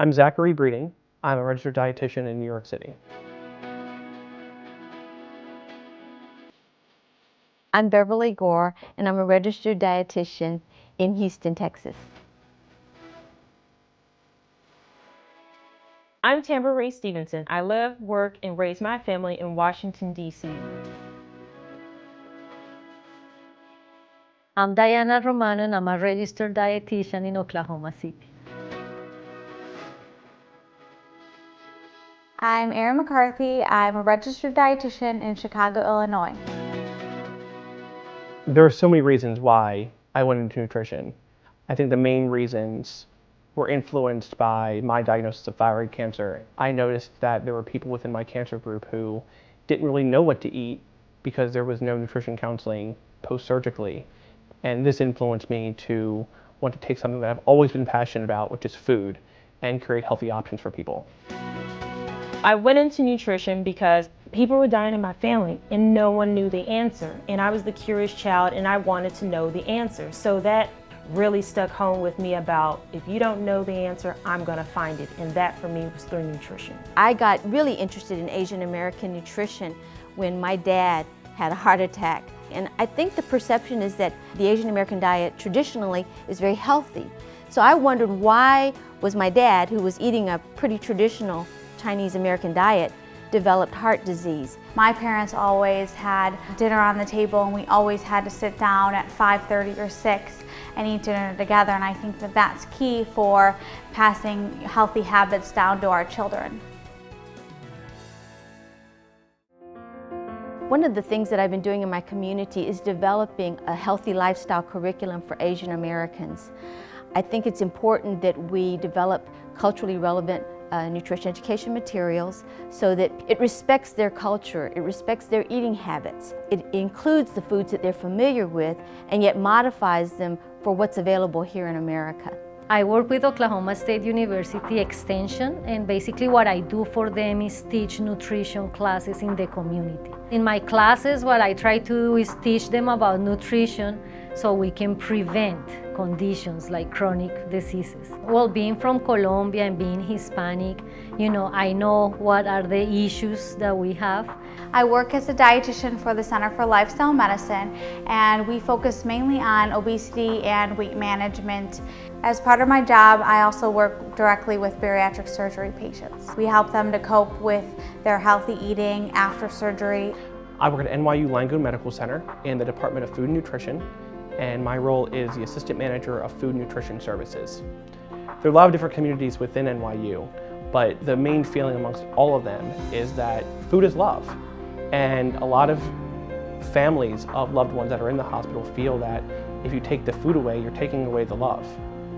I'm Zachary Breeding. I'm a registered dietitian in New York City. I'm Beverly Gor, and I'm a registered dietitian in Houston, Texas. I'm Tamara Ray Stevenson. I live, work, and raise my family in Washington, D.C. I'm Diana Romano, and I'm a registered dietitian in Oklahoma City. I'm Erin McCarthy. I'm a registered dietitian in Chicago, Illinois. There are so many reasons why I went into nutrition. I think the main reasons were influenced by my diagnosis of thyroid cancer. I noticed that there were people within my cancer group who didn't really know what to eat because there was no nutrition counseling post-surgically. And this influenced me to want to take something that I've always been passionate about, which is food, and create healthy options for people. I went into nutrition because people were dying in my family and no one knew the answer. And I was the curious child and I wanted to know the answer. So that really stuck home with me about, if you don't know the answer, I'm gonna find it. And that for me was through nutrition. I got really interested in Asian American nutrition when my dad had a heart attack. And I think the perception is that the Asian American diet traditionally is very healthy. So I wondered, why was my dad, who was eating a pretty traditional Chinese American diet, developed heart disease? My parents always had dinner on the table, and we always had to sit down at 5:30 or 6 and eat dinner together, and I think that that's key for passing healthy habits down to our children. One of the things that I've been doing in my community is developing a healthy lifestyle curriculum for Asian Americans. I think it's important that we develop culturally relevant nutrition education materials so that it respects their culture, it respects their eating habits. It includes the foods that they're familiar with and yet modifies them for what's available here in America. I work with Oklahoma State University Extension, and basically what I do for them is teach nutrition classes in the community. In my classes, what I try to do is teach them about nutrition so we can prevent conditions like chronic diseases. Well, being from Colombia and being Hispanic, I know what are the issues that we have. I work as a dietitian for the Center for Lifestyle Medicine, and we focus mainly on obesity and weight management. As part of my job, I also work directly with bariatric surgery patients. We help them to cope with their healthy eating after surgery. I work at NYU Langone Medical Center in the Department of Food and Nutrition, and my role is the Assistant Manager of Food and Nutrition Services. There are a lot of different communities within NYU, but the main feeling amongst all of them is that food is love. And a lot of families of loved ones that are in the hospital feel that if you take the food away, you're taking away the love.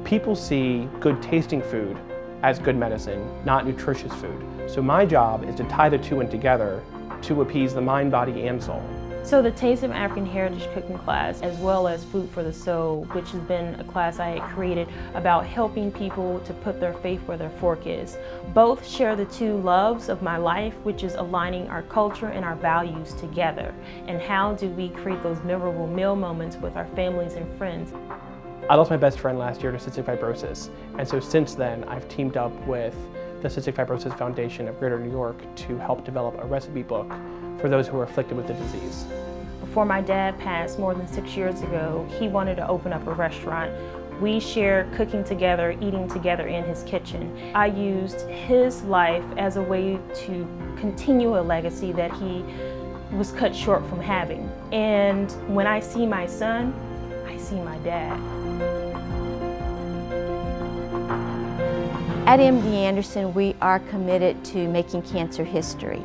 People see good tasting food as good medicine, not nutritious food. So my job is to tie the two in together to appease the mind, body, and soul. So the Taste of African Heritage cooking class, as well as Food for the Soul, which has been a class I had created about helping people to put their faith where their fork is. Both share the two loves of my life, which is aligning our culture and our values together. And how do we create those memorable meal moments with our families and friends? I lost my best friend last year to cystic fibrosis, and so since then I've teamed up with the Cystic Fibrosis Foundation of Greater New York to help develop a recipe book for those who are afflicted with the disease. Before my dad passed more than 6 years ago, he wanted to open up a restaurant. We shared cooking together, eating together in his kitchen. I used his life as a way to continue a legacy that he was cut short from having. And when I see my son, I see my dad. At MD Anderson, we are committed to making cancer history.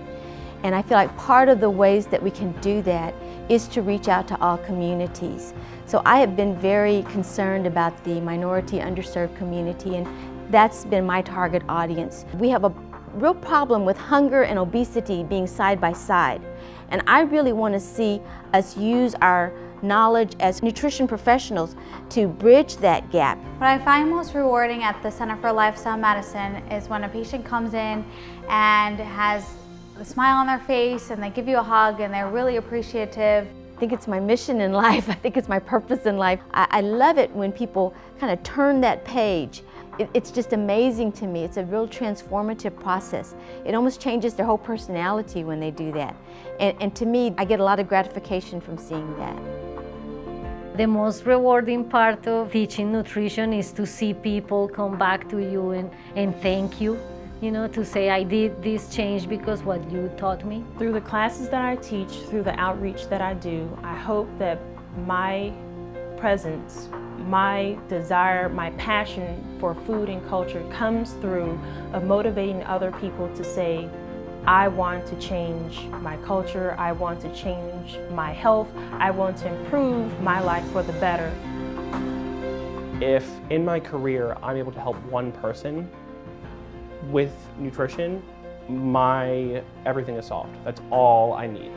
And I feel like part of the ways that we can do that is to reach out to all communities. So I have been very concerned about the minority underserved community, and that's been my target audience. We have a real problem with hunger and obesity being side by side. And I really want to see us use our knowledge as nutrition professionals to bridge that gap. What I find most rewarding at the Center for Lifestyle Medicine is when a patient comes in and has a smile on their face and they give you a hug and they're really appreciative. I think it's my mission in life. I think it's my purpose in life. I love it when people kind of turn that page it's just amazing to me. It's a real transformative process. It almost changes their whole personality when they do that. And to me, I get a lot of gratification from seeing that. The most rewarding part of teaching nutrition is to see people come back to you and thank you. You know, to say, I did this change because what you taught me. Through the classes that I teach, through the outreach that I do, I hope that my presence, my desire, my passion for food and culture comes through of motivating other people to say, I want to change my culture, I want to change my health, I want to improve my life for the better. If in my career I'm able to help one person with nutrition, everything is solved. That's all I need.